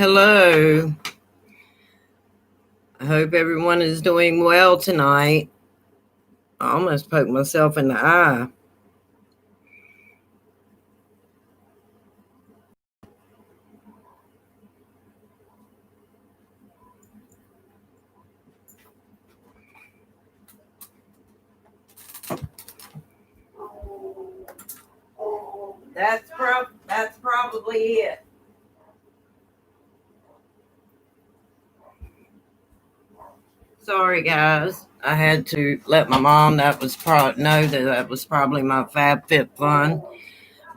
Hello. I hope everyone is doing well tonight. I almost poked myself in the eye. That's probably it. Sorry, guys. I had to let my mom know that was probably my FabFitFun.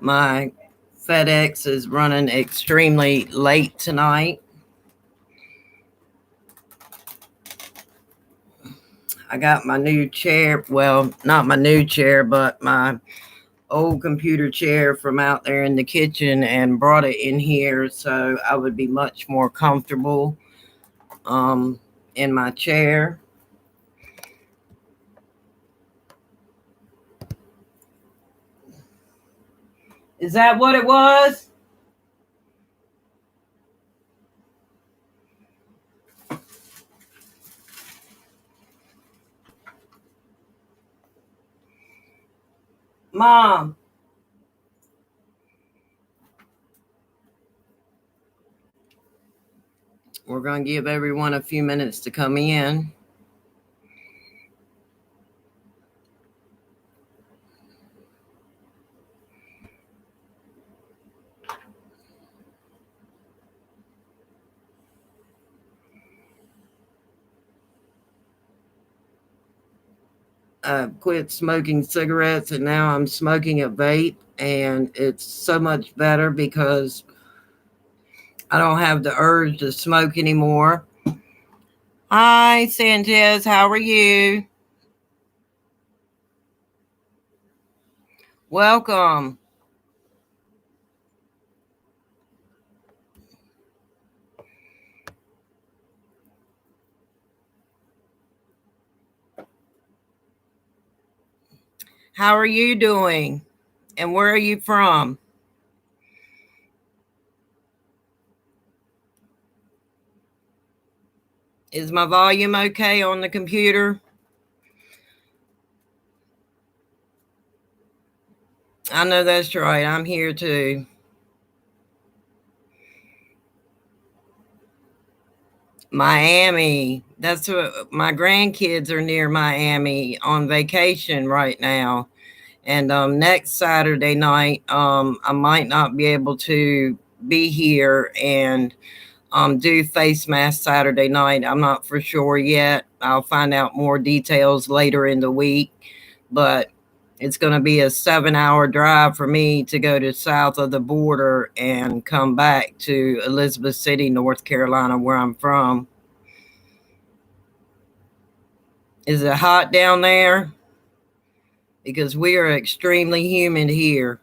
My FedEx is running extremely late tonight. I got my new chair. Well, not my new chair, but my old computer chair from out there in the kitchen and brought it in here so I would be much more comfortable in my chair. Is that what it was? Mom. We're going to give everyone a few minutes to come in. I quit smoking cigarettes and now I'm smoking a vape, and it's so much better because I don't have the urge to smoke anymore. Hi, Sanchez. How are you? Welcome. How are you doing? And where are you from? Is my volume okay on the computer? I know that's right. I'm here too. Miami. That's what my grandkids are near Miami on vacation right now. And next Saturday night, I might not be able to be here and do Face Mask Saturday night. I'm not for sure yet. I'll find out more details later in the week. But it's going to be a 7-hour drive for me to go to south of the border and come back to Elizabeth City, North Carolina, where I'm from. Is it hot down there? Because we are extremely humid here.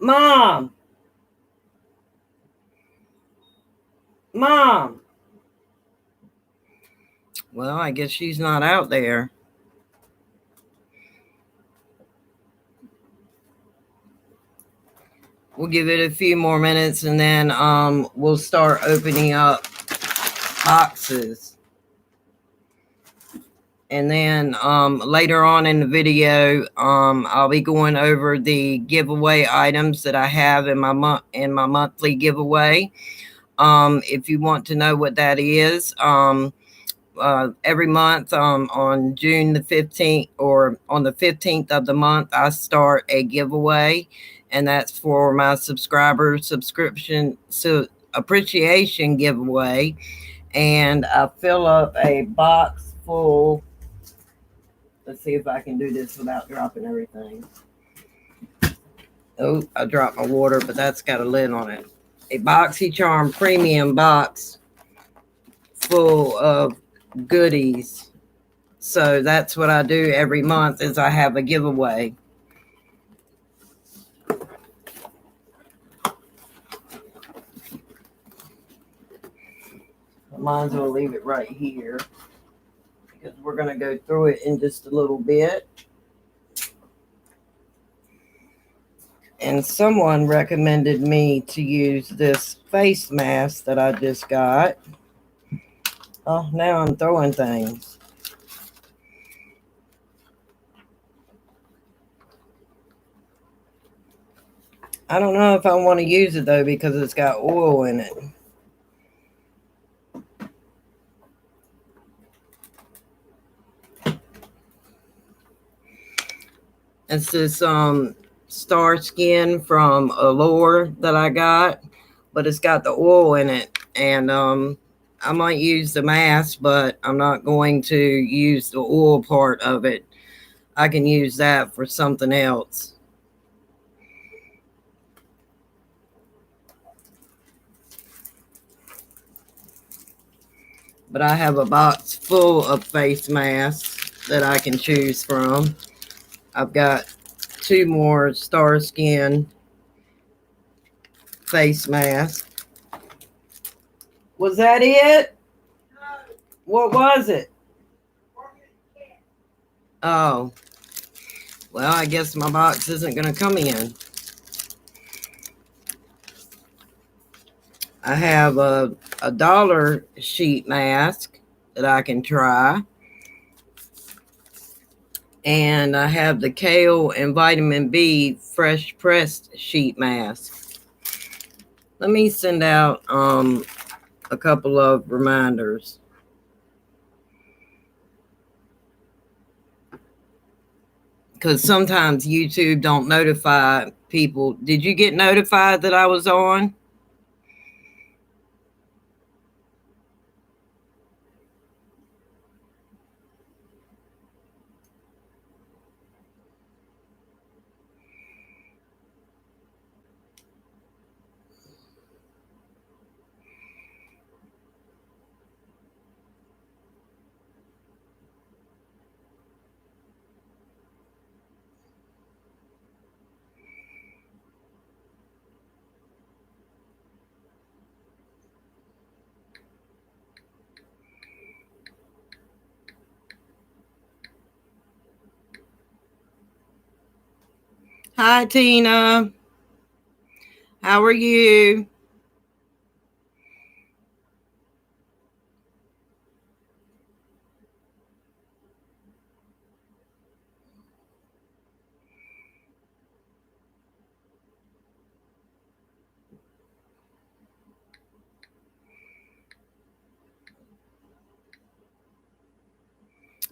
Mom. Mom. Well, I guess she's not out there. We'll give it a few more minutes and then we'll start opening up boxes. And then later on in the video, I'll be going over the giveaway items that I have in my monthly giveaway. If you want to know what that is, every month on June the 15th or on the 15th of the month, I start a giveaway, and that's for my subscription appreciation giveaway. And I fill up a box full. Let's see if I can do this without dropping everything. Oh, I dropped my water, but that's got a lid on it. A BoxyCharm premium box full of goodies. So that's what I do every month is I have a giveaway. might as well leave it right here because we're going to go through it in just a little bit. And someone recommended me to use this face mask that I just got. Oh, now I'm throwing things. I don't know if I want to use it though because it's got oil in it. It's this Star Skin from Allure that I got, but it's got the oil in it. And I might use the mask, but I'm not going to use the oil part of it. I can use that for something else. But I have a box full of face masks that I can choose from. I've got 2 more Star Skin face masks. Was that it? What was it? Oh, well, I guess my box isn't going to come in. I have a dollar sheet mask that I can try. And I have the kale and vitamin B fresh pressed sheet mask. Let me send out a couple of reminders. Because sometimes YouTube don't notify people. Did you get notified that I was on? Hi, Tina. How are you?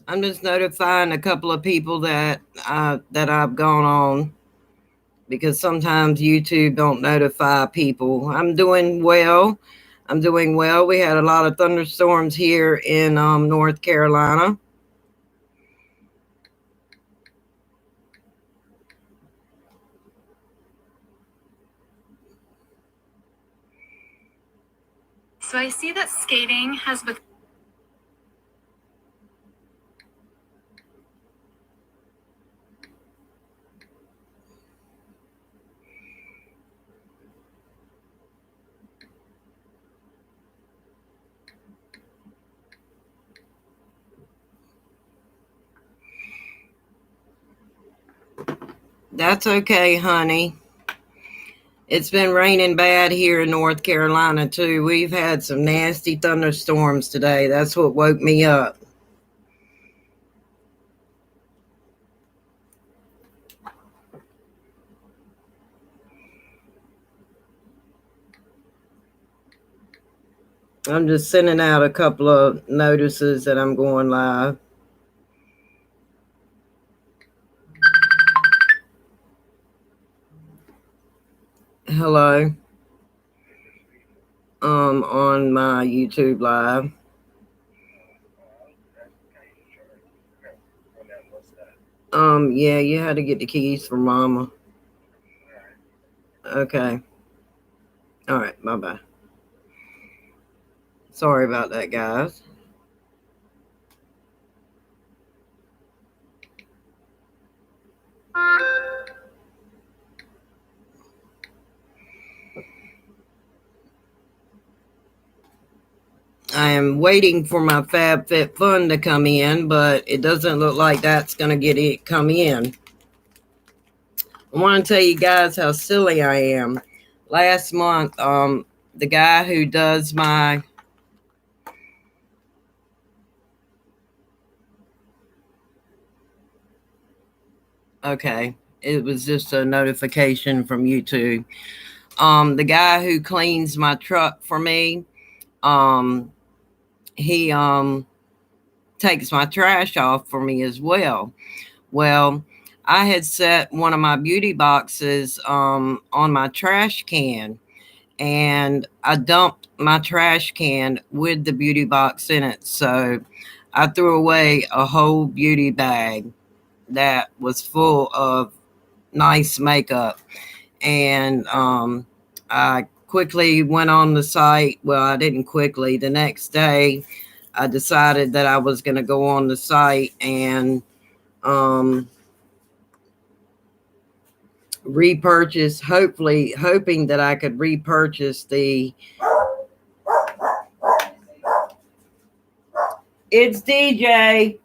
I'm just notifying a couple of people that I've gone on because sometimes YouTube don't notify people. I'm doing well. We had a lot of thunderstorms here in North Carolina. So I see that skating has become. That's okay, honey. It's been raining bad here in North Carolina, too. We've had some nasty thunderstorms today. That's what woke me up. I'm just sending out a couple of notices that I'm going live. Hello. On my YouTube live. Yeah, you had to get the keys from Mama. Okay. All right. Bye-bye. Sorry about that, guys. I am waiting for my FabFitFun to come in, but it doesn't look like that's going to come in. I want to tell you guys how silly I am. Last month, the guy who does my okay, it was just a notification from YouTube. The guy who cleans my truck for me, he takes my trash off for me as well. Well, I had set one of my beauty boxes on my trash can, and I dumped my trash can with the beauty box in it. So I threw away a whole beauty bag that was full of nice makeup. And I quickly went on the site. Well, I didn't quickly. The next day, I decided that I was going to go on the site and repurchase, hoping that I could repurchase the. It's DJ.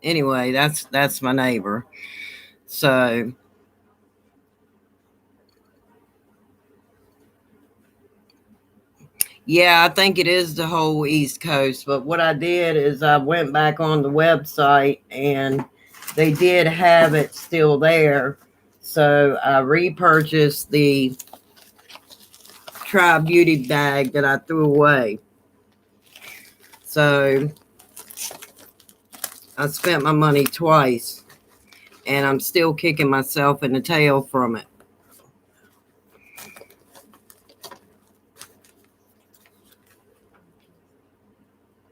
Anyway, that's my neighbor. So yeah, I think it is the whole East Coast. But what I did is I went back on the website and they did have it still there. So I repurchased the Try Beauty bag that I threw away. So I spent my money twice, and I'm still kicking myself in the tail from it.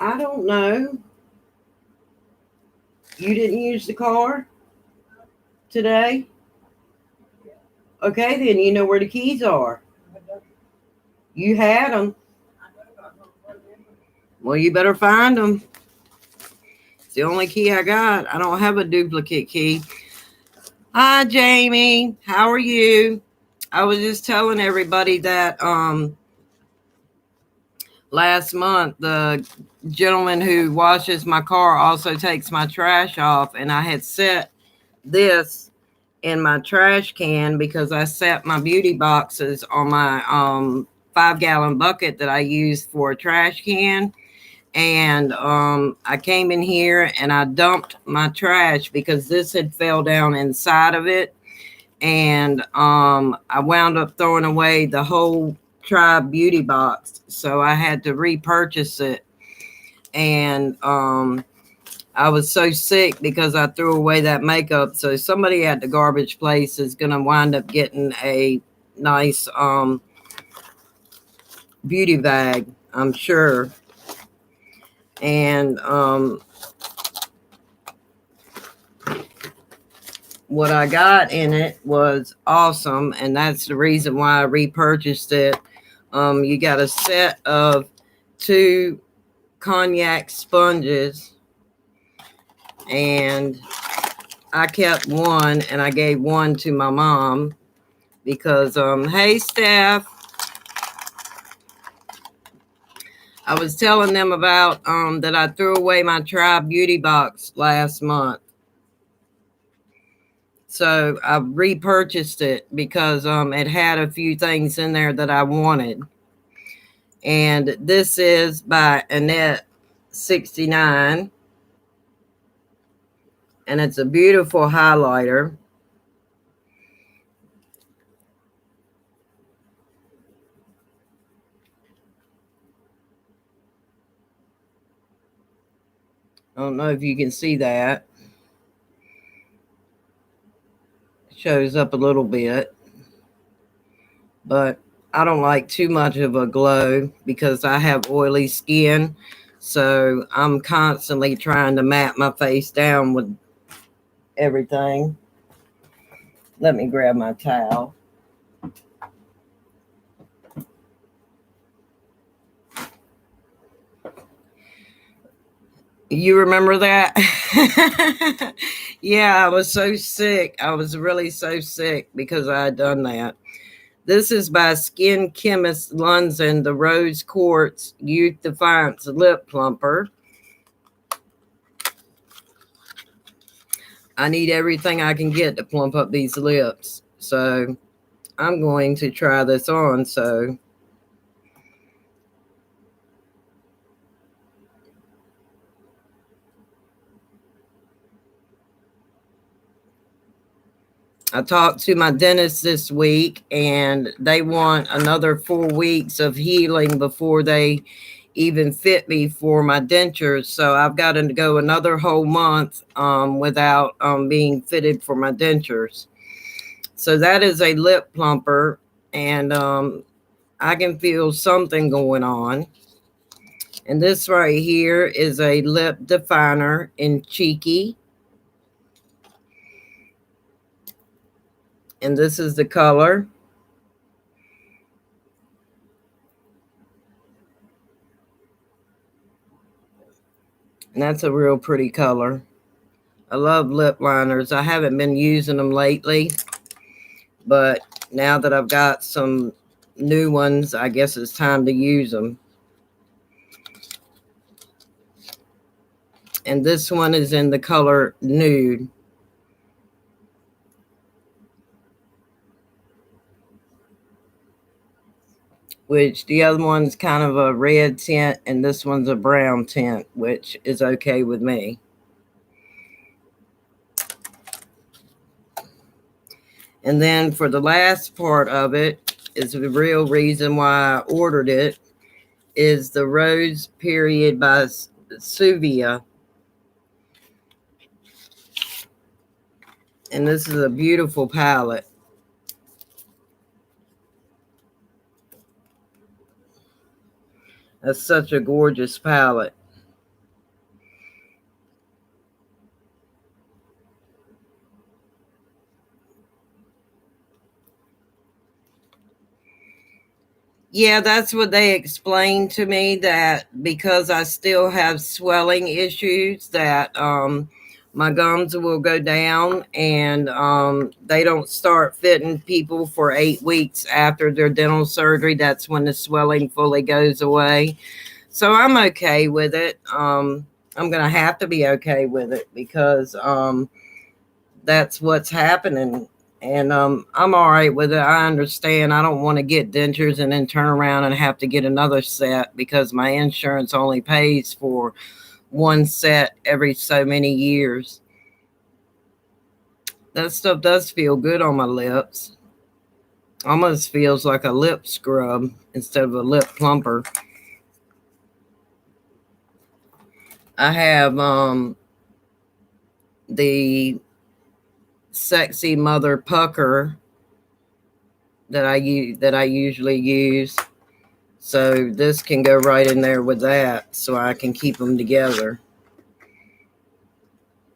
I don't know. You didn't use the car today? Okay, then you know where the keys are. You had them. Well, you better find them. It's the only key I got. I don't have a duplicate key. Hi, Jamie. How are you? I was just telling everybody that last month the gentleman who washes my car also takes my trash off, and I had set this in my trash can because I set my beauty boxes on my 5-gallon bucket that I use for a trash can. And I came in here and I dumped my trash because this had fell down inside of it. And I wound up throwing away the whole Tribe beauty box. So I had to repurchase it. And I was so sick because I threw away that makeup. So somebody at the garbage place is going to wind up getting a nice beauty bag, I'm sure. And what I got in it was awesome. And that's the reason why I repurchased it. You got a set of 2 cognac sponges. And I kept one and I gave one to my mom because, hey, Steph. I was telling them about that I threw away my Tribe beauty box last month. So I repurchased it because it had a few things in there that I wanted. And this is by Annette 69. And it's a beautiful highlighter. I don't know if you can see that. It shows up a little bit. But I don't like too much of a glow because I have oily skin. So I'm constantly trying to map my face down with everything. Let me grab my towel. You remember that? Yeah, I was so sick. I was really so sick because I had done that. This is by Skin Chemist Lunzen, the Rose Quartz Youth Defiance Lip Plumper. I need everything I can get to plump up these lips. So I'm going to try this on. So I talked to my dentist this week, and they want another 4 weeks of healing before they even fit me for my dentures. So I've got to go another whole month without being fitted for my dentures. So that is a lip plumper, and I can feel something going on. And this right here is a lip definer in Cheeky. And this is the color. And that's a real pretty color. I love lip liners. I haven't been using them lately, but now that I've got some new ones, I guess it's time to use them. And this one is in the color Nude. Which the other one's kind of a red tint, and this one's a brown tint, which is okay with me. And then for the last part of it is the real reason why I ordered it, is the Rose Period by Suvia. And this is a beautiful palette. That's such a gorgeous palette. Yeah, that's what they explained to me, that because I still have swelling issues, that my gums will go down, and they don't start fitting people for 8 weeks after their dental surgery. That's when the swelling fully goes away. So I'm okay with it. I'm going to have to be okay with it because that's what's happening. And I'm all right with it. I understand. I don't want to get dentures and then turn around and have to get another set because my insurance only pays for one set every so many years. That stuff does feel good on my lips. Almost feels like a lip scrub instead of a lip plumper. I have the Sexy Mother Pucker that I usually use. So this can go right in there with that, so I can keep them together.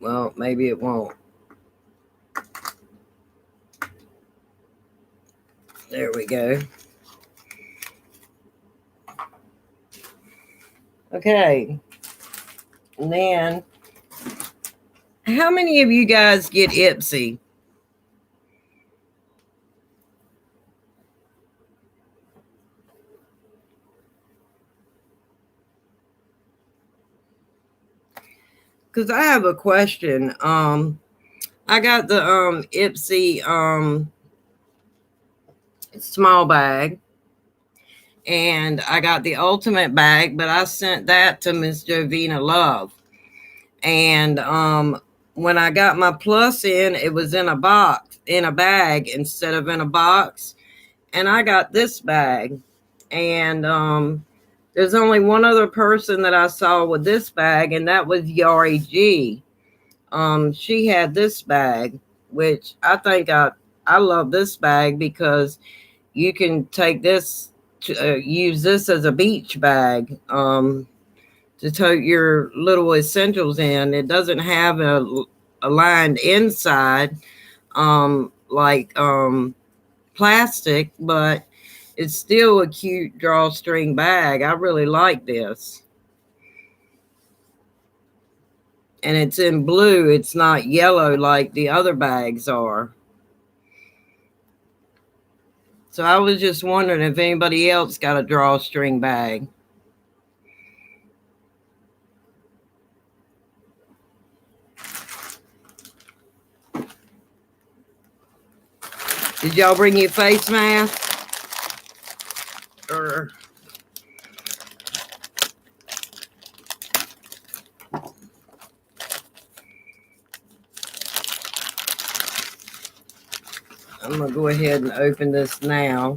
Well, maybe it won't. There we go. Okay. And then, how many of you guys get Ipsy? Because I have a question. I got the Ipsy small bag, and I got the ultimate bag, but I sent that to Miss Jovina Love. And when I got my plus in, it was in a box, in a bag instead of in a box. And I got this bag. And there's only one other person that I saw with this bag, and that was Yari G. She had this bag, which I think I love this bag because you can take this to use this as a beach bag to tote your little essentials in. It doesn't have a lined inside like plastic, but it's still a cute drawstring bag. I really like this. And it's in blue. It's not yellow like the other bags are. So I was just wondering if anybody else got a drawstring bag. Did y'all bring your face mask? Or I'm going to go ahead and open this now.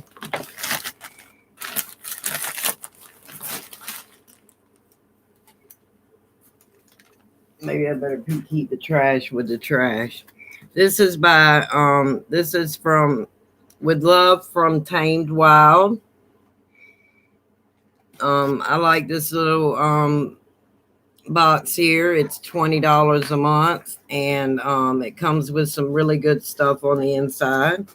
Maybe I better keep the trash with the trash. This is this is from With Love from Tamed Wild. I like this little box here. It's $20 a month, and it comes with some really good stuff on the inside.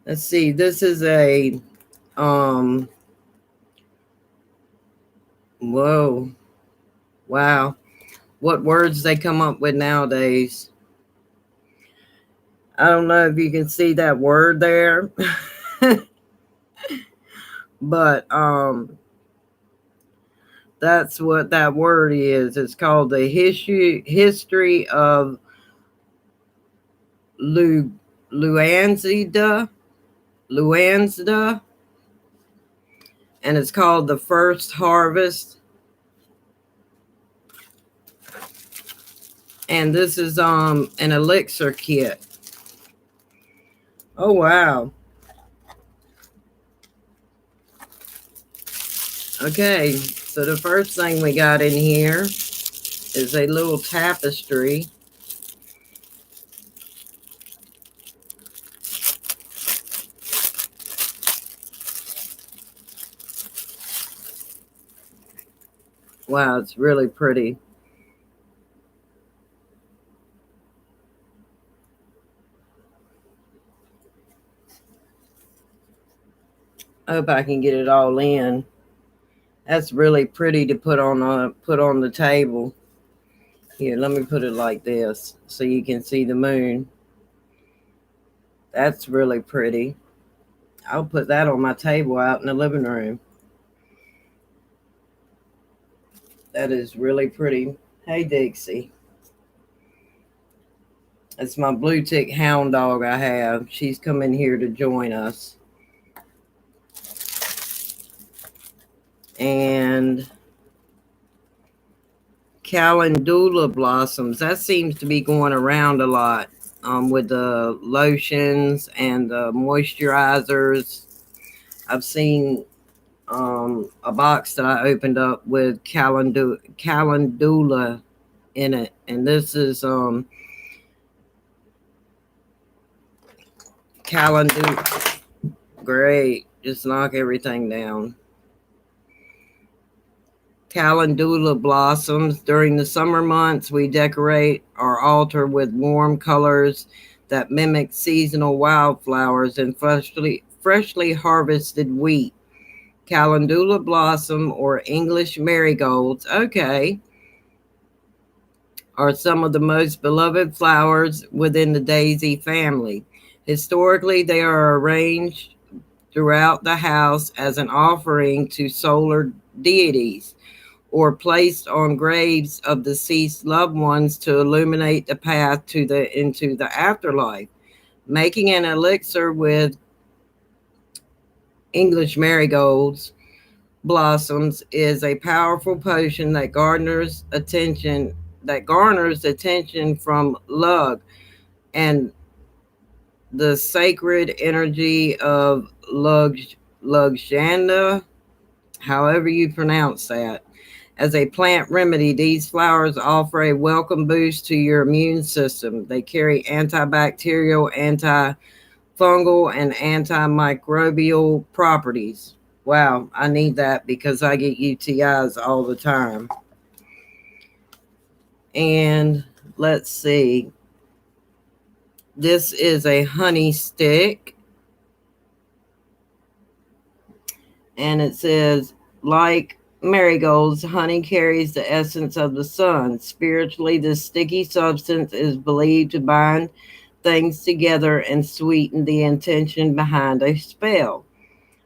Let's see. This is a whoa, wow, what words they come up with nowadays. I don't know if you can see that word there. But that's what that word is. It's called the history of Luanzida, and it's called The First Harvest. And this is an elixir kit. Oh wow. Okay, so the first thing we got in here is a little tapestry. Wow, it's really pretty. I hope I can get it all in. That's really pretty to put on the table. Here, let me put it like this so you can see the moon. That's really pretty. I'll put that on my table out in the living room. That is really pretty. Hey, Dixie. That's my blue tick hound dog I have. She's coming here to join us. And calendula blossoms. That seems to be going around a lot with the lotions and the moisturizers. I've seen a box that I opened up with calendula in it. And this is calendula. Great. Just knock everything down. Calendula blossoms. During the summer months, we decorate our altar with warm colors that mimic seasonal wildflowers and freshly harvested wheat. Calendula blossom, or English marigolds, okay, are some of the most beloved flowers within the daisy family. Historically, they are arranged throughout the house as an offering to solar deities, or placed on graves of deceased loved ones to illuminate the path into the afterlife. Making an elixir with English marigolds blossoms is a powerful potion that garners attention from Lug and the sacred energy of Lugshanda, however you pronounce that. As a plant remedy, these flowers offer a welcome boost to your immune system. They carry antibacterial, antifungal, and antimicrobial properties. Wow, I need that because I get UTIs all the time. And let's see. This is a honey stick. And it says, like marigolds, honey carries the essence of the sun. Spiritually, this sticky substance is believed to bind things together and sweeten the intention behind a spell.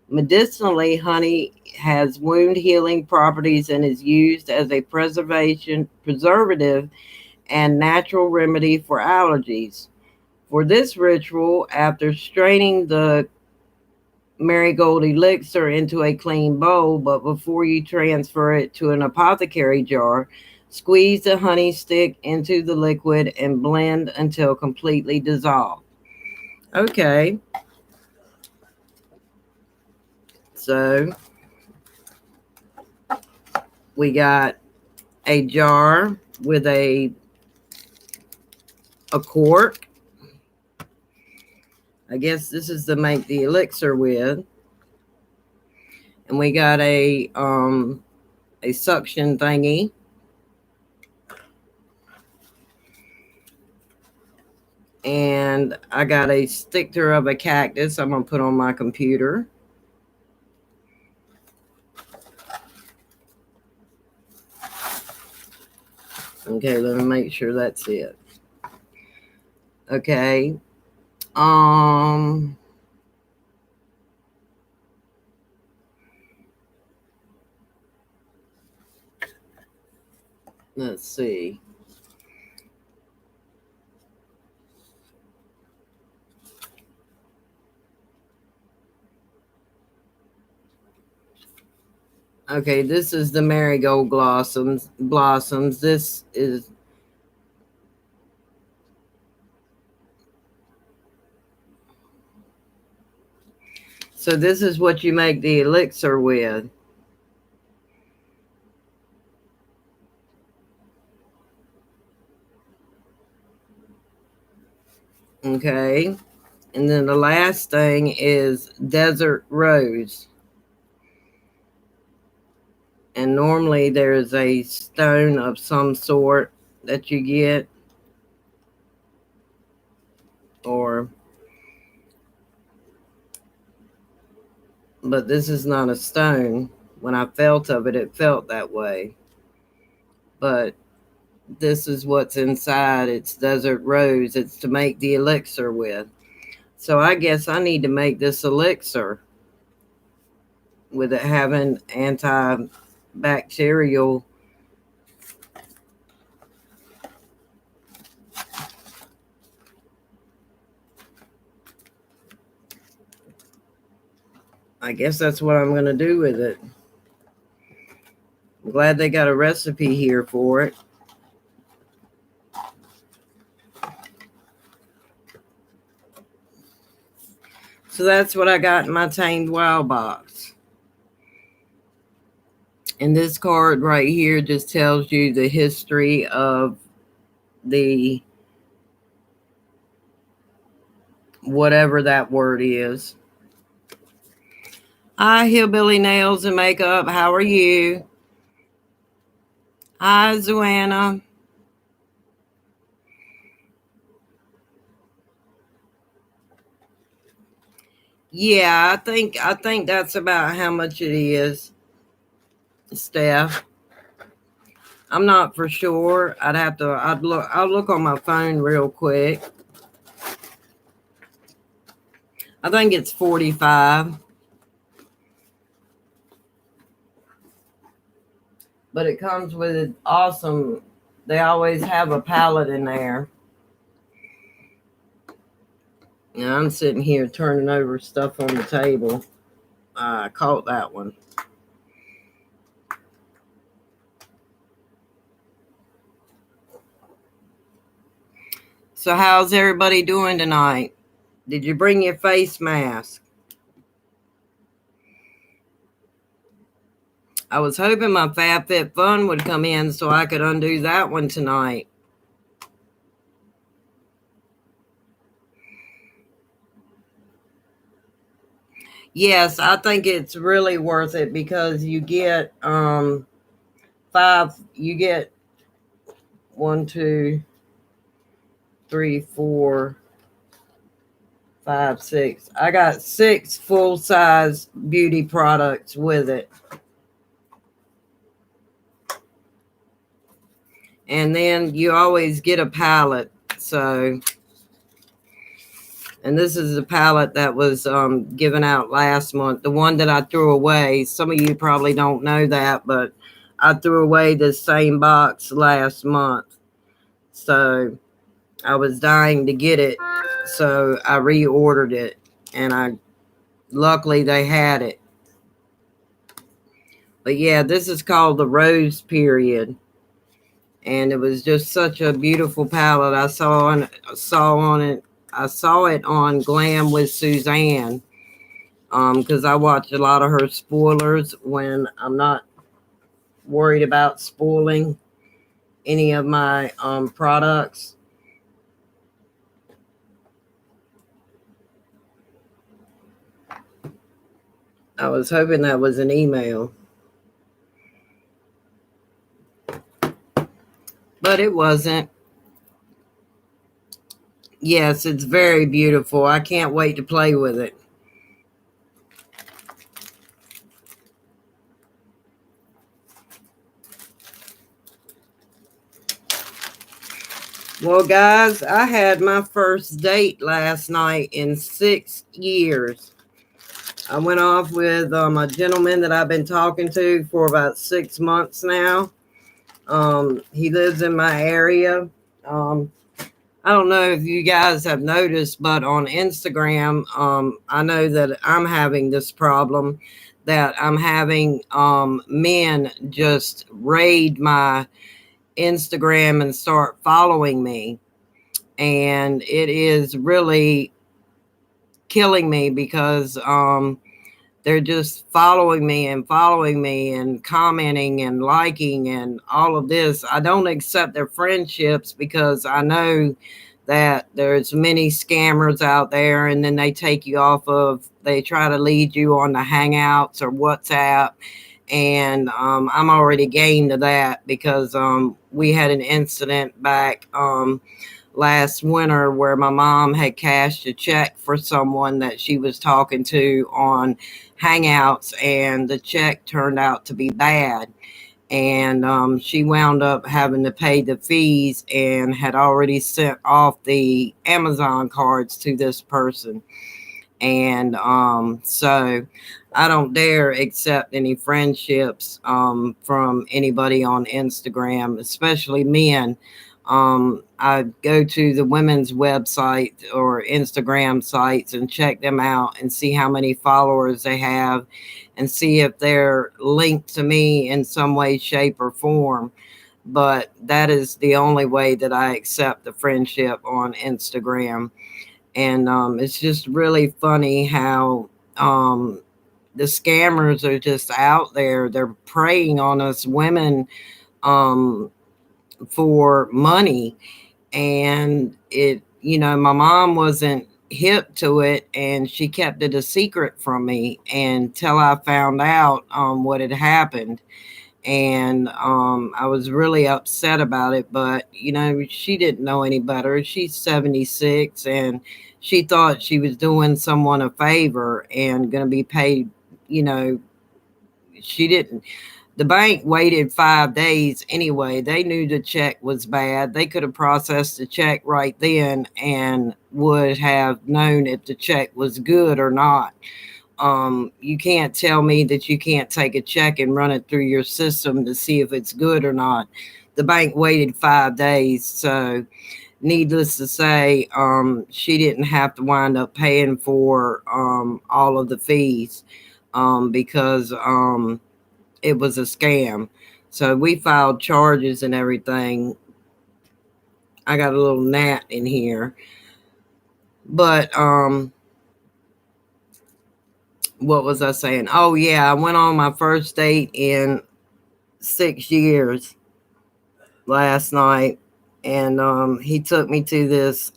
Medicinally, honey has wound healing properties and is used as a preservative and natural remedy for allergies. For this ritual, after straining the marigold elixir into a clean bowl, but before you transfer it to an apothecary jar, squeeze the honey stick into the liquid and blend until completely dissolved. Okay, so we got a jar with a cork. I guess this is to make the elixir with. And we got a suction thingy. And I got a sticker of a cactus I'm going to put on my computer. Okay, let me make sure that's it. Okay. Let's see. Okay, this is the marigold blossoms. This is so this is what you make the elixir with. Okay. And then the last thing is desert rose. And normally there's a stone of some sort that you get, but this is not a stone. When I felt of it, it felt that way. But this is what's inside. It's desert rose. It's to make the elixir with. So I guess I need to make this elixir with it having antibacterial. I guess that's what I'm going to do with it. I'm glad they got a recipe here for it. So that's what I got in my Tamed Wild box. And this card right here just tells you the history of the whatever that word is. Hi, Hillbilly Nails and Makeup. How are you? Hi, Zoanna. Yeah, I think that's about how much it is, Steph. I'm not for sure. I'll look on my phone real quick. I think it's 45. But it comes with awesome, they always have a palette in there. And I'm sitting here turning over stuff on the table. I caught that one. So how's everybody doing tonight? Did you bring your face mask? I was hoping my FabFitFun would come in so I could undo that one tonight. Yes, I think it's really worth it because you get 5, you get 1, 2, 3, 4, 5, 6. I got 6 full-size beauty products with it. And then you always get a palette. So, and this is the palette that was given out last month. The one that I threw away. Some of you probably don't know that, but I threw away the same box last month. So I was dying to get it. So I reordered it, and luckily they had it. But yeah, this is called the Rose Period. And it was just such a beautiful palette. I saw it on Glam with Suzanne, because I watch a lot of her spoilers when I'm not worried about spoiling any of my products. I was hoping that was an email, but it wasn't. Yes, it's very beautiful. I can't wait to play with it. Well, guys, I had my first date last night in 6 years. I went off with a gentleman that I've been talking to for about 6 months now. He lives in my area. I don't know if you guys have noticed, but on Instagram, I know that I'm having this problem, that I'm having men just raid my Instagram and start following me. And it is really killing me because they're just following me and commenting and liking and all of this. I don't accept their friendships because I know that there's many scammers out there, and then they try to lead you on the Hangouts or WhatsApp. And I'm already gained to that because we had an incident back last winter where my mom had cashed a check for someone that she was talking to on Hangouts, and the check turned out to be bad. And she wound up having to pay the fees and had already sent off the Amazon cards to this person. And so I don't dare accept any friendships from anybody on Instagram, especially men. I go to the women's website or Instagram sites and check them out and see how many followers they have and see if they're linked to me in some way, shape, or form. But that is the only way that I accept the friendship on Instagram. And it's just really funny how the scammers are just out there. They're preying on us women for money. And my mom wasn't hip to it, and she kept it a secret from me until I found out what had happened. And I was really upset about it, but she didn't know any better. She's 76, and she thought she was doing someone a favor and going to be paid. She didn't. The bank waited 5 days anyway. They knew the check was bad. They could have processed the check right then and would have known if the check was good or not. You can't tell me that you can't take a check and run it through your system to see if it's good or not. The bank waited 5 days. So needless to say, she didn't have to wind up paying for all of the fees because it was a scam. So we filed charges and everything. I got a little gnat in here. But what was I saying? Oh yeah, I went on my first date in 6 years last night, and he took me to this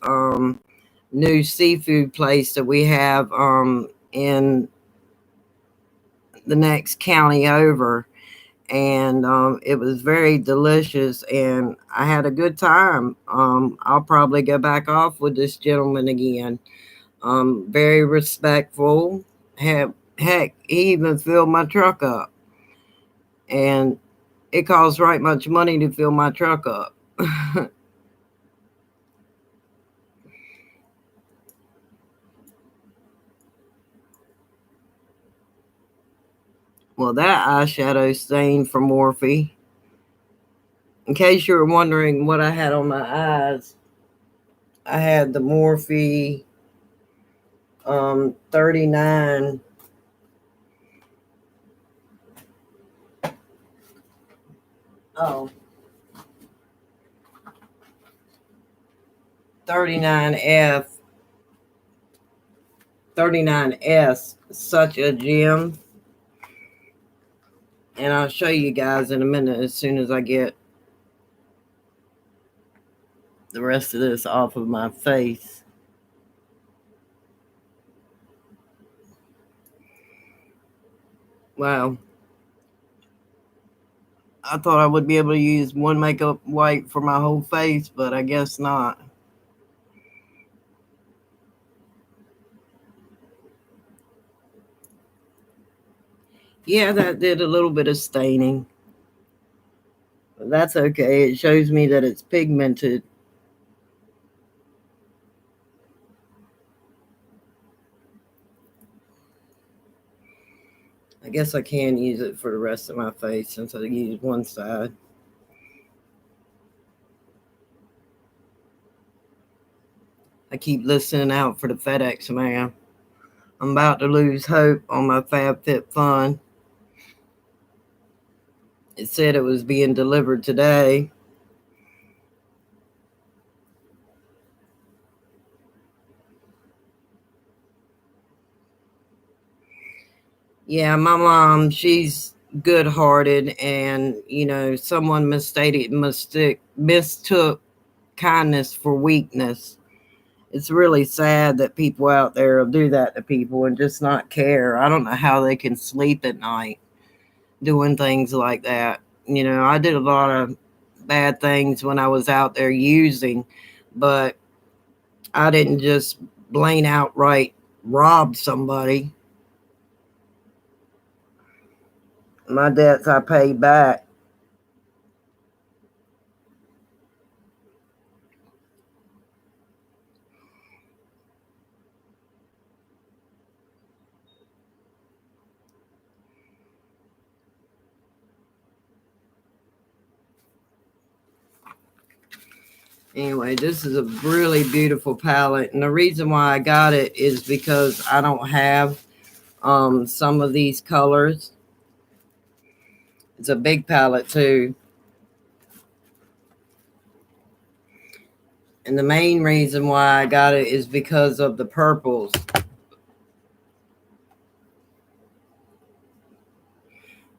new seafood place that we have in the next county over. And it was very delicious, and I had a good time. I'll probably go back off with this gentleman again. Very respectful. Heck, he even filled my truck up. And it costs right much money to fill my truck up. Well, that eyeshadow stain from Morphe. In case you were wondering what I had on my eyes, I had the Morphe 39. Oh, 39F, 39S, such a gem. And I'll show you guys in a minute as soon as I get the rest of this off of my face. Wow. I thought I would be able to use one makeup wipe for my whole face, but I guess not. Yeah, that did a little bit of staining. But that's okay. It shows me that it's pigmented. I guess I can use it for the rest of my face since I used one side. I keep listening out for the FedEx man. I'm about to lose hope on my FabFitFun. It said it was being delivered today. Yeah, my mom, she's good-hearted, and someone mistook kindness for weakness. It's really sad that people out there will do that to people and just not care. I don't know how they can sleep at night doing things like that. I did a lot of bad things when I was out there using, but I didn't just plain outright rob somebody. My debts I paid back. Anyway, this is a really beautiful palette, and the reason why I got it is because I don't have some of these colors. It's a big palette too. And the main reason why I got it is because of the purples.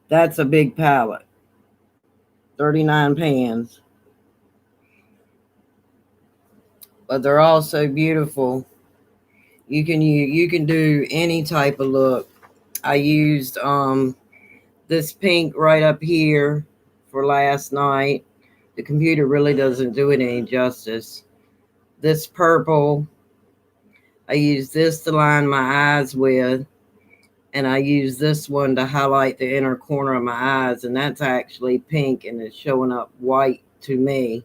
That's a big palette. 39 pans. But they're all so beautiful. You can do any type of look. I used this pink right up here for last night. The computer really doesn't do it any justice. This purple, I use this to line my eyes with, and I use this one to highlight the inner corner of my eyes, and that's actually pink and it's showing up white to me.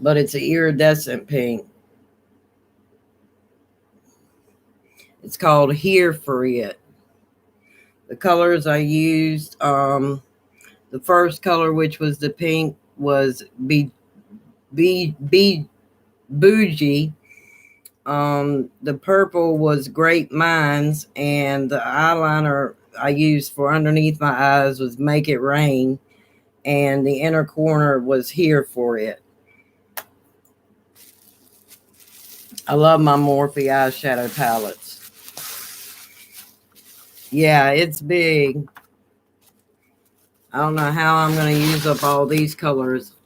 But it's an iridescent pink. It's called Here for It. The colors I used, the first color, which was the pink, was Bougie. The purple was Great Minds, and the eyeliner I used for underneath my eyes was Make It Rain, and the inner corner was Here for It. I love my Morphe eyeshadow palettes. Yeah, it's big. I don't know how I'm going to use up all these colors.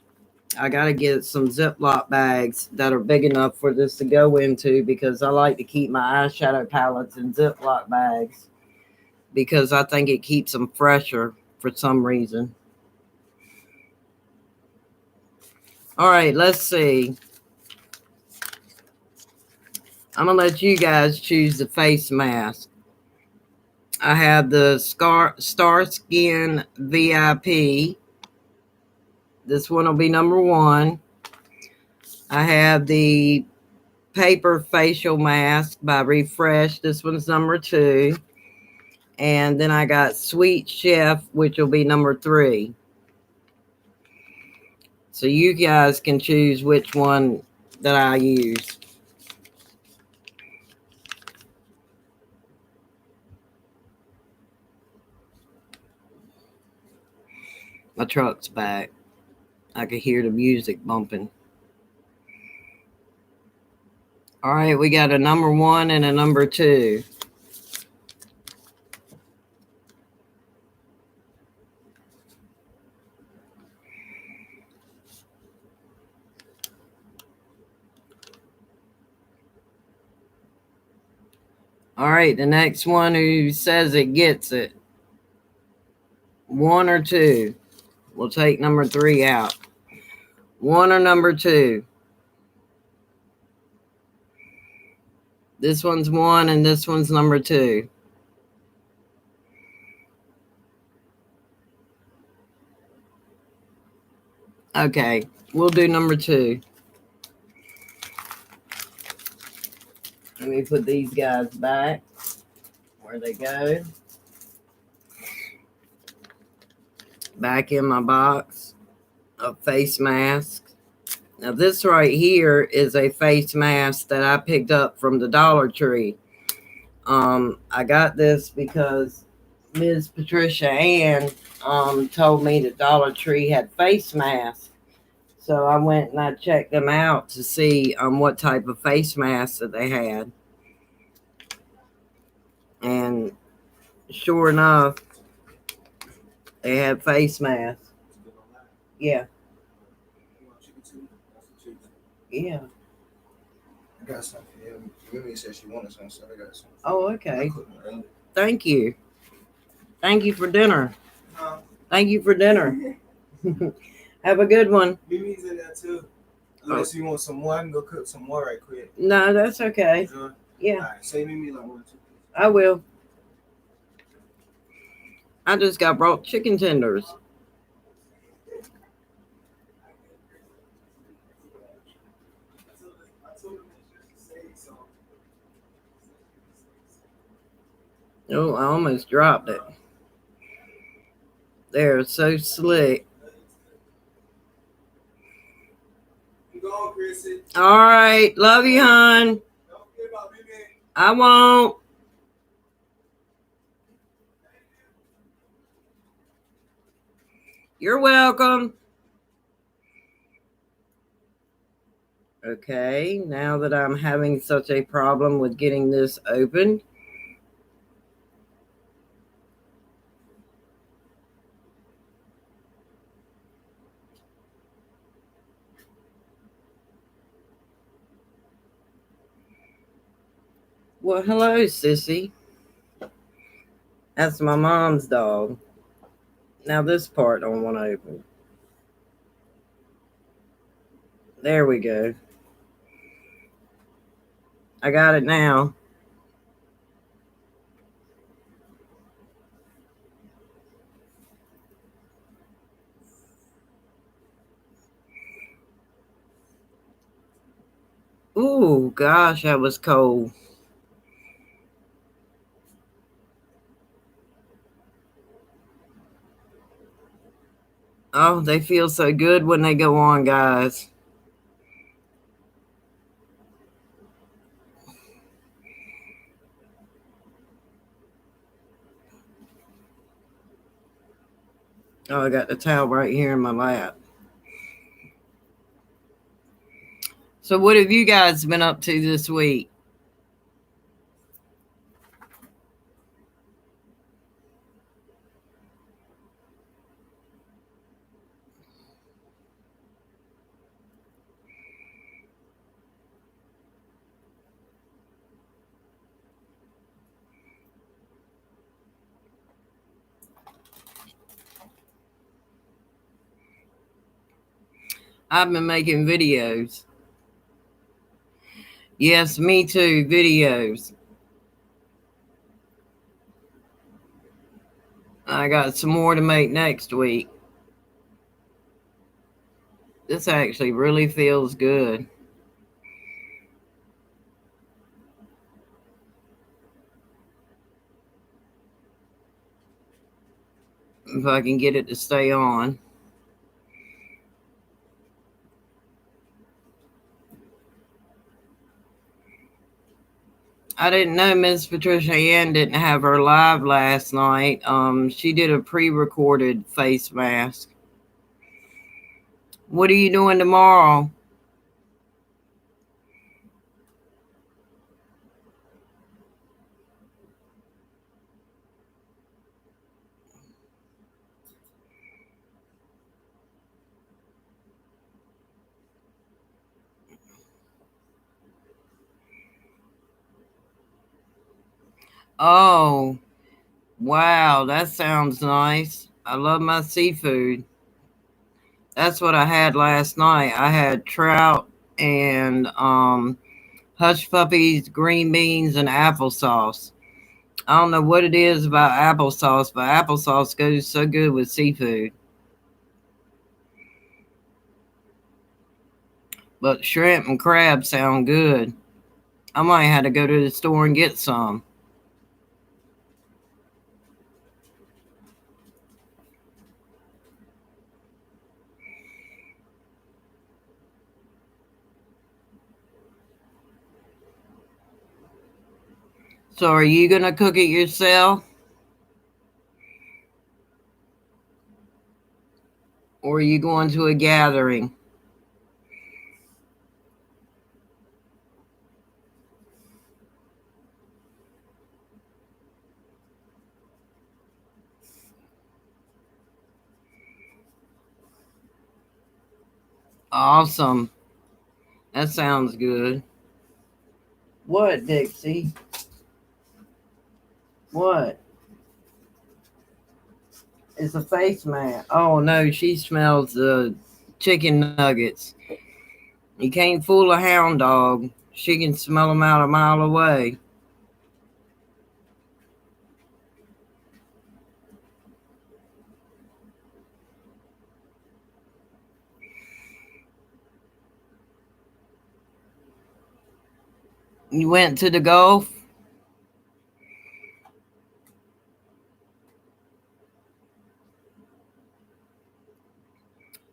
I got to get some Ziploc bags that are big enough for this to go into, because I like to keep my eyeshadow palettes in Ziploc bags because I think it keeps them fresher for some reason. All right, let's see. I'm going to let you guys choose the face mask. I have the Star Skin VIP. This one will be number 1. I have the Paper Facial Mask by Refresh. This one's number 2. And then I got Sweet Chef, which will be number 3. So you guys can choose which one that I use. My truck's back. I can hear the music bumping. All right, we got a number 1 and a number 2. All right, the next one who says it gets it. 1 or 2. We'll take number 3 out. 1 or number 2. This one's 1 and this one's number 2. Okay, we'll do number 2. Let me put these guys back where they go. Back in my box of face masks. Now this right here is a face mask that I picked up from the Dollar Tree. I got this because Ms. Patricia Ann told me that Dollar Tree had face masks. So I went and I checked them out to see what type of face masks that they had. And sure enough, they had face masks. Yeah. Yeah. I got something for you. Mimi said she wanted some, so I got some. Oh, okay. Thank you. Thank you for dinner. Thank you for dinner. Have a good one. Mimi's in there too. Unless you want some more, I can go cook some more right quick. No, that's okay. Sure. Yeah. All right, say Mimi like 1 or 2. I will. I just got brought chicken tenders. Oh, I almost dropped it. They're so slick. Go, Chrissy. All right. Love you, hon. Don't forget about Mimi. I won't. You're welcome. Okay, now that I'm having such a problem with getting this open. Well, hello, Sissy. That's my mom's dog. Now this part I want to open. There we go. I got it now. Ooh, gosh, that was cold. Oh, they feel so good when they go on, guys. Oh, I got the towel right here in my lap. So what have you guys been up to this week? I've been making videos. Yes, me too. Videos. I got some more to make next week. This actually really feels good. If I can get it to stay on. I didn't know Miss Patricia Ann didn't have her live last night. She did a pre-recorded face mask. What are you doing tomorrow? Oh, wow, that sounds nice. I love my seafood. That's what I had last night. I had trout and hush puppies, green beans, and applesauce. I don't know what it is about applesauce, but applesauce goes so good with seafood. But shrimp and crab sound good. I might have to go to the store and get some. So are you going to cook it yourself? Or are you going to a gathering? Awesome. That sounds good. What, Dixie? What? It's a face mask. Oh no, she smells the chicken nuggets. You can't fool a hound dog. She can smell them out a mile away. You went to the Gulf?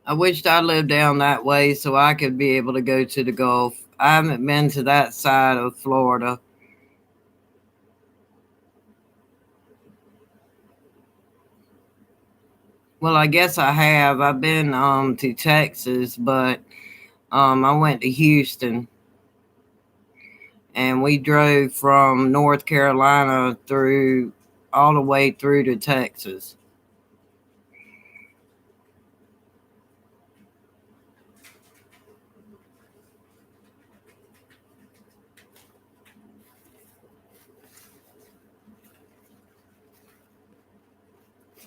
I wished I lived down that way so I could be able to go to the Gulf. I haven't been to that side of Florida. Well, I guess I have. I've been to Texas, but I went to Houston and we drove from North Carolina through all the way through to Texas.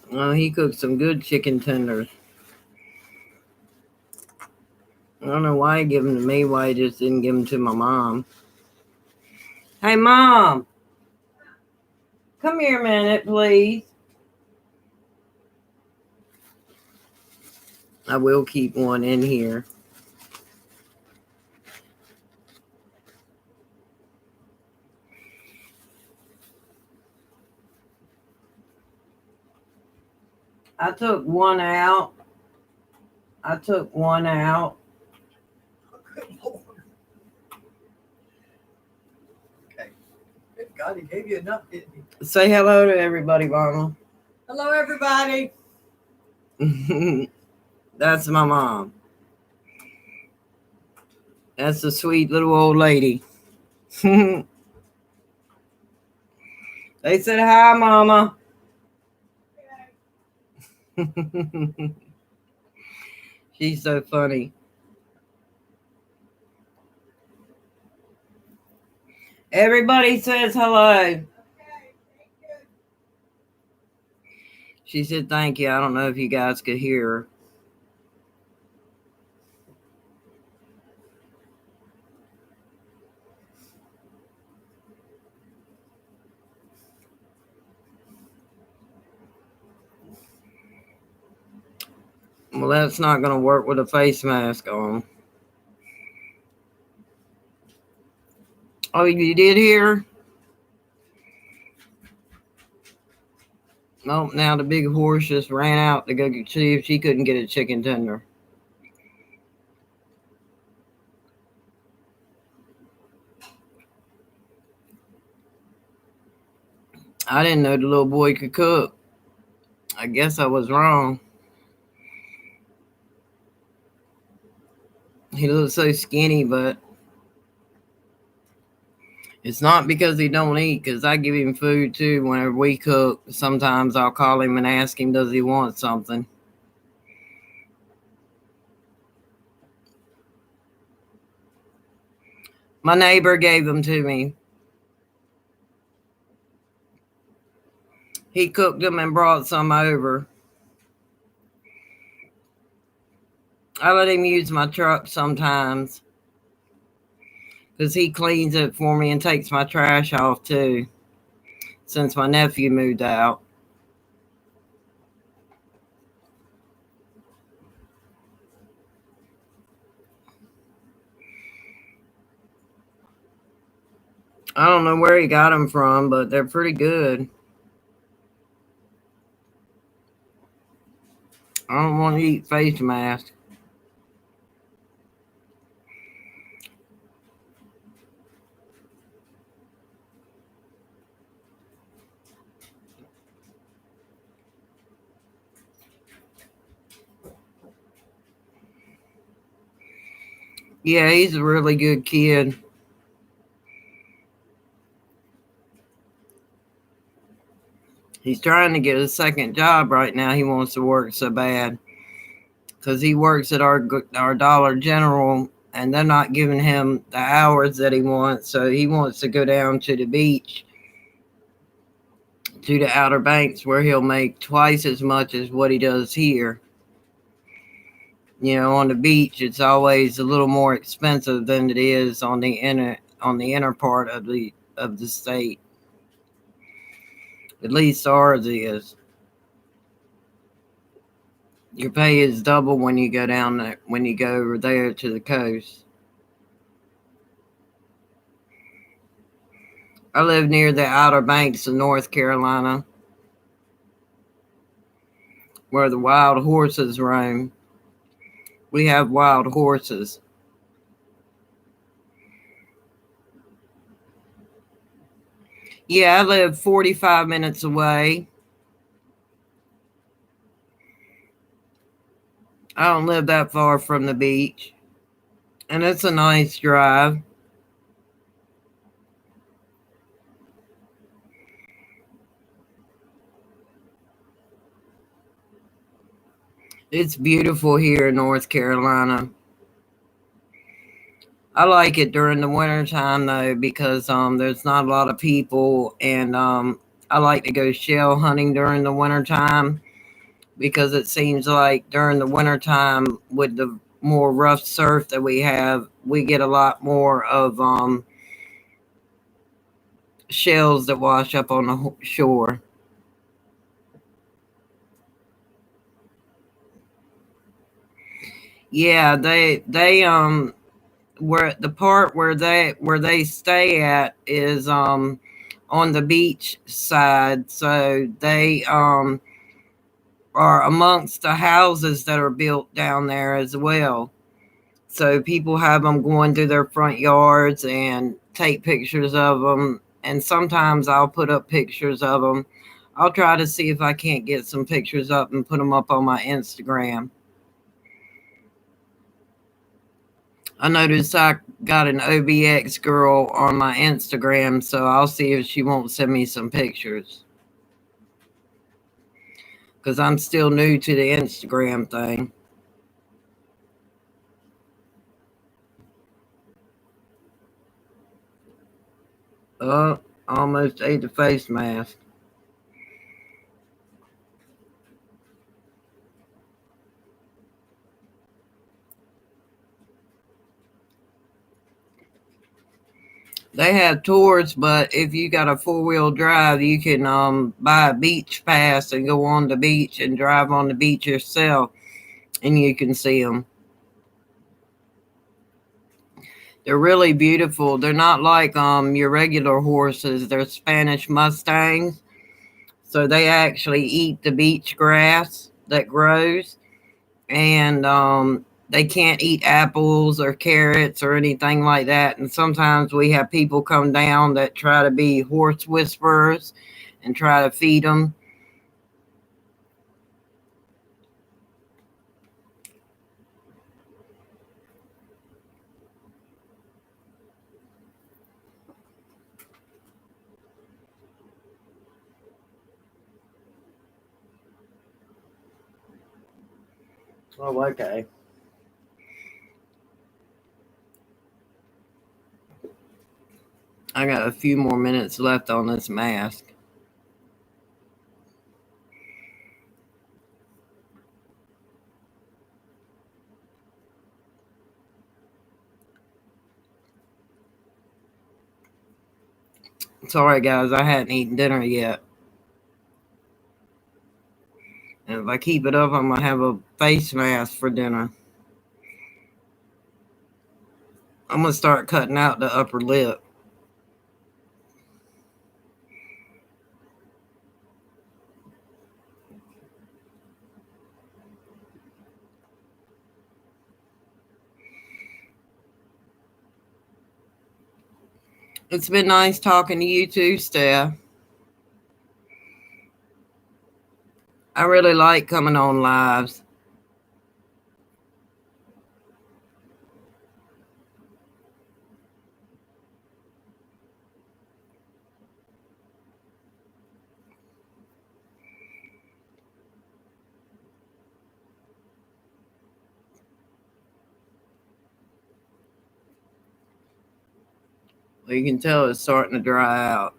He cooked some good chicken tenders. I don't know why he gave them to me, why he just didn't give them to my mom. Hey, Mom! Come here a minute, please. I will keep one in here. I took one out. Good Lord. Okay. Good God, he gave you enough, didn't he? Say hello to everybody, Mama. Hello, everybody. That's my mom. That's a sweet little old lady. They said hi, Mama. She's so funny. Everybody says hello. Okay, thank you. She said thank you. I don't know if you guys could hear her. Well, that's not going to work with a face mask on. Oh, you did hear? Nope, now the big horse just ran out to go see if she couldn't get a chicken tender. I didn't know the little boy could cook. I guess I was wrong. He looks so skinny, but it's not because he don't eat, because I give him food too whenever we cook. Sometimes I'll call him and ask him, does he want something? My neighbor gave them to me. He cooked them and brought some over. I let him use my truck sometimes because he cleans it for me and takes my trash off too, since my nephew moved out. I don't know where he got them from, but they're pretty good. I don't want to eat face masks. Yeah, he's a really good kid. He's trying to get a second job right now. He wants to work so bad because he works at our Dollar General, and they're not giving him the hours that he wants. So he wants to go down to the beach, to the Outer Banks, where he'll make twice as much as what he does here. You know, on the beach, it's always a little more expensive than it is on the inner part of the state. At least ours is. Your pay is double when you go down there, when you go over there to the coast. I live near the Outer Banks of North Carolina, where the wild horses roam. We have wild horses. Yeah, I live 45 minutes away. I don't live that far from the beach. And it's a nice drive. It's beautiful here in North Carolina. I like it during the winter time though, because there's not a lot of people, and I like to go shell hunting during the winter time, because it seems like during the winter time, with the more rough surf that we have, we get a lot more of shells that wash up on the shore. Yeah, they where the part where they stay at is on the beach side, so they are amongst the houses that are built down there as well. So people have them going through their front yards and take pictures of them, and sometimes I'll put up pictures of them. I'll try to see if I can't get some pictures up and put them up on my Instagram. I noticed I got an OBX girl on my Instagram, so I'll see if she won't send me some pictures. Because I'm still new to the Instagram thing. Oh, almost ate the face mask. They have tours, but if you got a 4-wheel drive, you can buy a beach pass and go on the beach and drive on the beach yourself. and you can see them. They're really beautiful. They're not like your regular horses. They're Spanish Mustangs. So they actually eat the beach grass that grows, and they can't eat apples or carrots or anything like that. And sometimes we have people come down that try to be horse whisperers and try to feed them. Oh, okay. I got a few more minutes left on this mask. Sorry, guys, I hadn't eaten dinner yet. And if I keep it up, I'm going to have a face mask for dinner. I'm going to start cutting out the upper lip. It's been nice talking to you too, Steph. I really like coming on lives. Well, you can tell it's starting to dry out.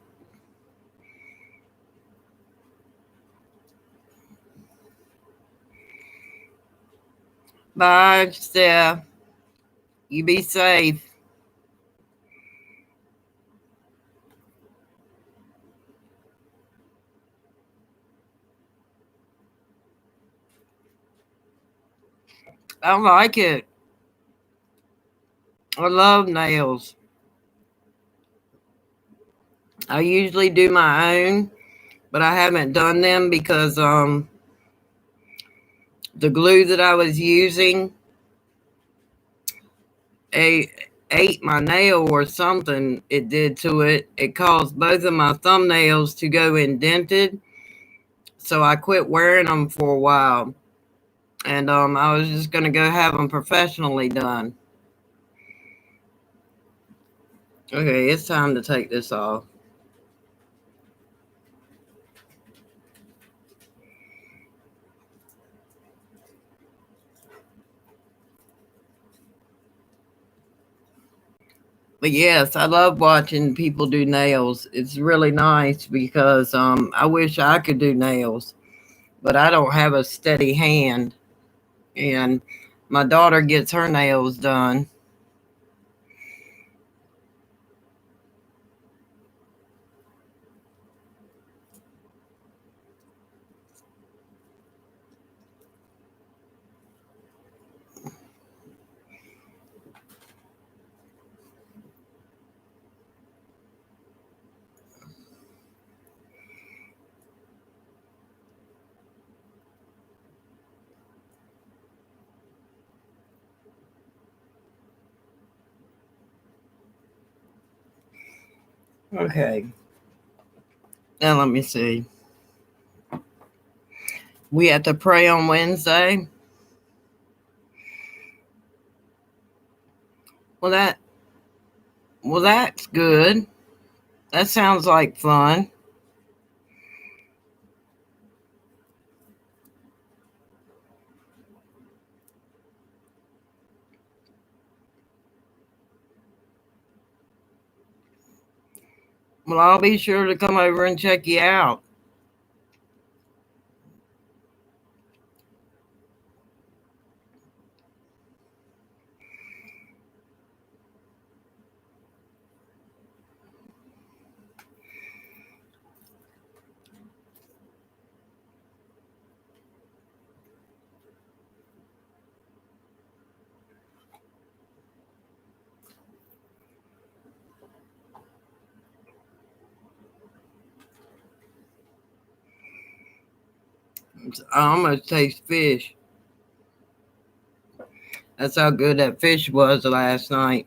Bye, Steph. You be safe. I like it. I love nails. I usually do my own, but I haven't done them because the glue that I was using ate my nail or something. It did to it. It caused both of my thumbnails to go indented. So I quit wearing them for a while. And I was just going to go have them professionally done. Okay, it's time to take this off. But yes, I love watching people do nails. It's really nice because I wish I could do nails, but I don't have a steady hand. And my daughter gets her nails done. Okay. Now let me see. We have to pray on Wednesday. Well, that's good. That sounds like fun. Well, I'll be sure to come over and check you out. I almost taste fish. That's how good that fish was last night.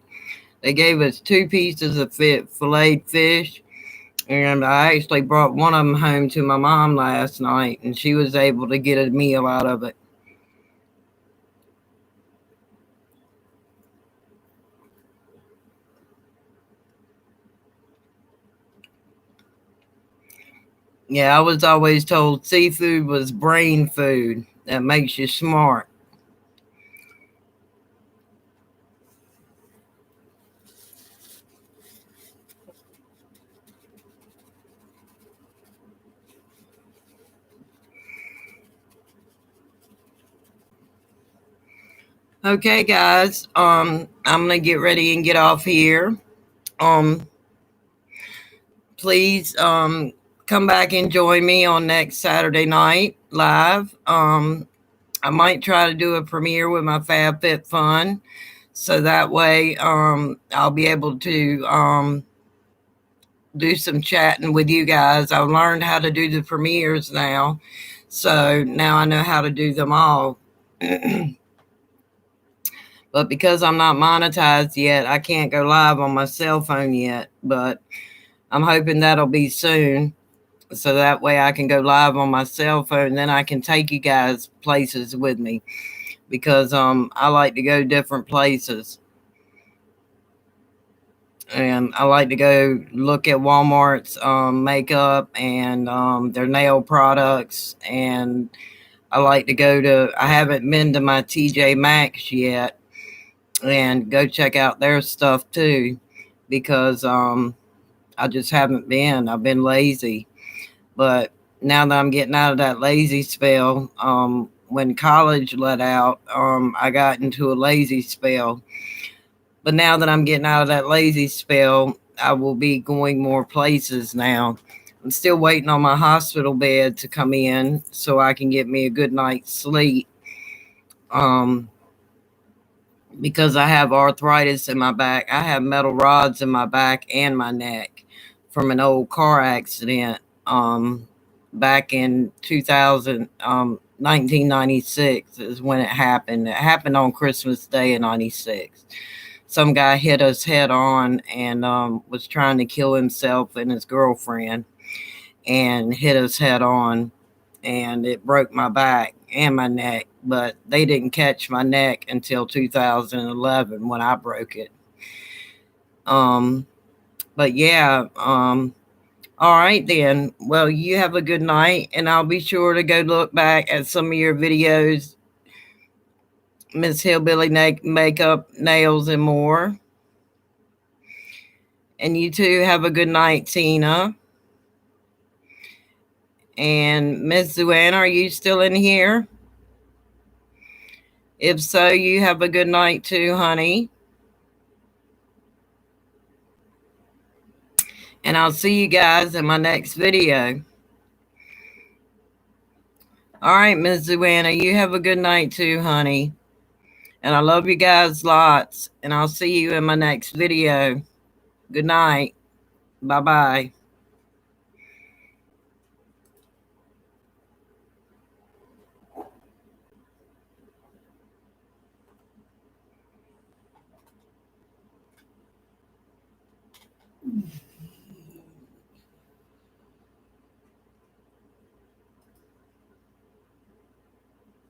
They gave us 2 pieces of filleted fish, and I actually brought one of them home to my mom last night, and she was able to get a meal out of it. Yeah, I was always told seafood was brain food that makes you smart. Okay, guys. I'm gonna get ready and get off here. Um, please come back and join me on next Saturday night live. I might try to do a premiere with my FabFitFun, so that way I'll be able to do some chatting with you guys. I've learned how to do the premieres now, so now I know how to do them all. But because I'm not monetized yet, I can't go live on my cell phone yet, but I'm hoping that'll be soon. So that way I can go live on my cell phone. Then I can take you guys places with me, because I like to go different places. And I like to go look at Walmart's makeup and their nail products. And I haven't been to my TJ Maxx yet, and go check out their stuff too, because I just haven't been. I've been lazy. But now that I'm getting out of that lazy spell, when college let out, I got into a lazy spell. But now that I'm getting out of that lazy spell, I will be going more places now. I'm still waiting on my hospital bed to come in so I can get me a good night's sleep. Because I have arthritis in my back. I have metal rods in my back and my neck from an old car accident back in 1996 is when it happened. It happened on Christmas Day in 96. Some guy hit us head on and was trying to kill himself and his girlfriend, and hit us head on, and it broke my back and my neck, but they didn't catch my neck until 2011 when I broke it. But yeah, all right then. Well, you have a good night, and I'll be sure to go look back at some of your videos, Miss Hillbilly Makeup, Nails, and more. And you too have a good night, Tina. And Miss Zuanna, are you still in here? If so, you have a good night too, honey. And I'll see you guys in my next video. All right, Miss Zuanna, you have a good night too, honey. And I love you guys lots. And I'll see you in my next video. Good night. Bye-bye.